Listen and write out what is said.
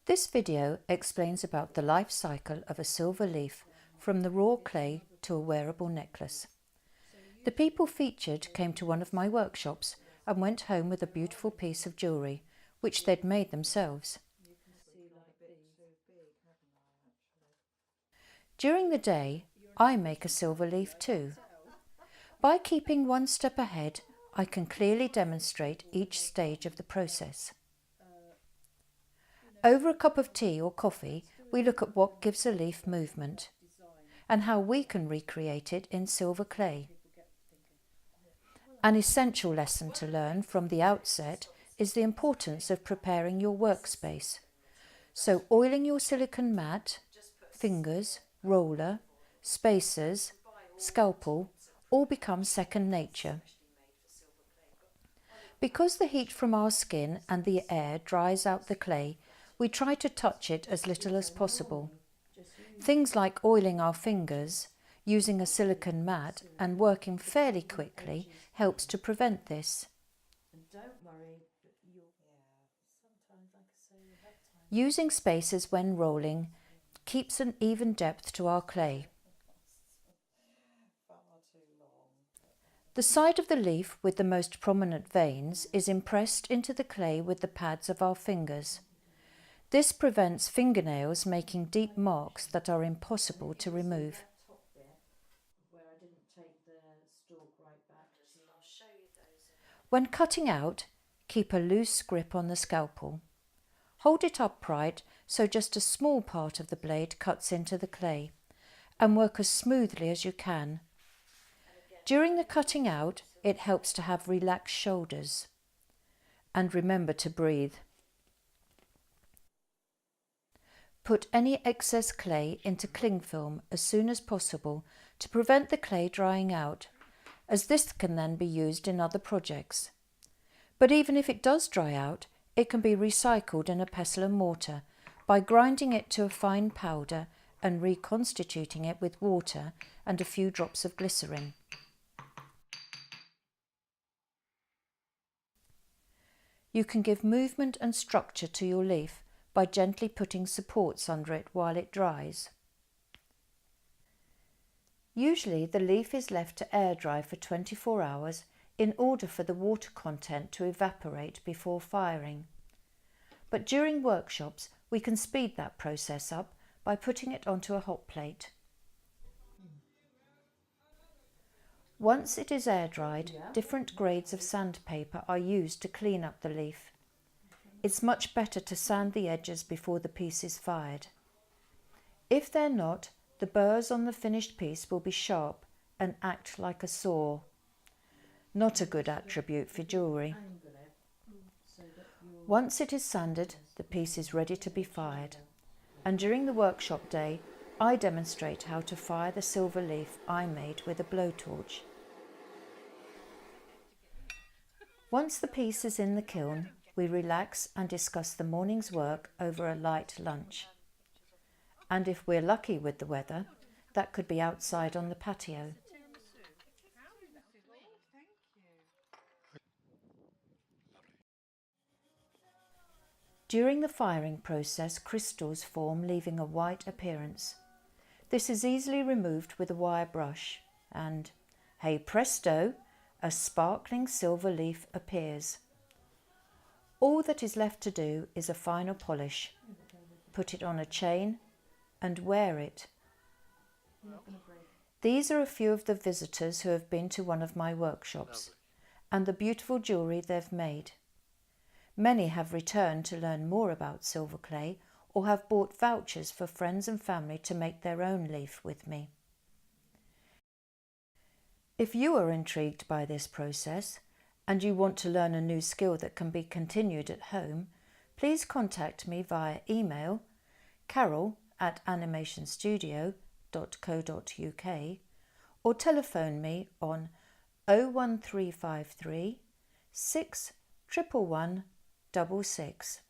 This video explains about the life cycle of a silver leaf from the raw clay to a wearable necklace. The people featured came to one of my workshops and went home with a beautiful piece of jewellery, which they'd made themselves. During the day, I make a silver leaf too. By keeping one step ahead, I can clearly demonstrate each stage of the process. Over a cup of tea or coffee, we look at what gives a leaf movement and how we can recreate it in silver clay. An essential lesson to learn from the outset is the importance of preparing your workspace. So oiling your silicone mat, fingers, roller, spacers, scalpel all become second nature. Because the heat from our skin and the air dries out the clay, we try to touch it as little as possible. Things like oiling our fingers, using a silicone mat and working fairly quickly helps to prevent this. Using spacers when rolling keeps an even depth to our clay. The side of the leaf with the most prominent veins is impressed into the clay with the pads of our fingers. This prevents fingernails making deep marks that are impossible to remove. When cutting out, keep a loose grip on the scalpel. Hold it upright so just a small part of the blade cuts into the clay, and work as smoothly as you can. During the cutting out, it helps to have relaxed shoulders. And remember to breathe. Put any excess clay into cling film as soon as possible to prevent the clay drying out, as this can then be used in other projects. But even if it does dry out, it can be recycled in a pestle and mortar by grinding it to a fine powder and reconstituting it with water and a few drops of glycerin. You can give movement and structure to your leaf by gently putting supports under it while it dries. Usually the leaf is left to air dry for 24 hours in order for the water content to evaporate before firing. But during workshops we can speed that process up by putting it onto a hot plate. Once it is air dried, different grades of sandpaper are used to clean up the leaf. It's much better to sand the edges before the piece is fired. If they're not, the burrs on the finished piece will be sharp and act like a saw. Not a good attribute for jewellery. Once it is sanded, the piece is ready to be fired. And during the workshop day, I demonstrate how to fire the silver leaf I made with a blowtorch. Once the piece is in the kiln, we relax and discuss the morning's work over a light lunch. And if we're lucky with the weather, that could be outside on the patio. During the firing process, crystals form, leaving a white appearance. This is easily removed with a wire brush and, hey presto, a sparkling silver leaf appears. All that is left to do is a final polish. Put it on a chain and wear it. These are a few of the visitors who have been to one of my workshops and the beautiful jewellery they've made. Many have returned to learn more about silver clay or have bought vouchers for friends and family to make their own leaf with me. If you are intrigued by this process and you want to learn a new skill that can be continued at home, please contact me via email carol@animationstudio.co.uk or telephone me on 01353 6 111 66.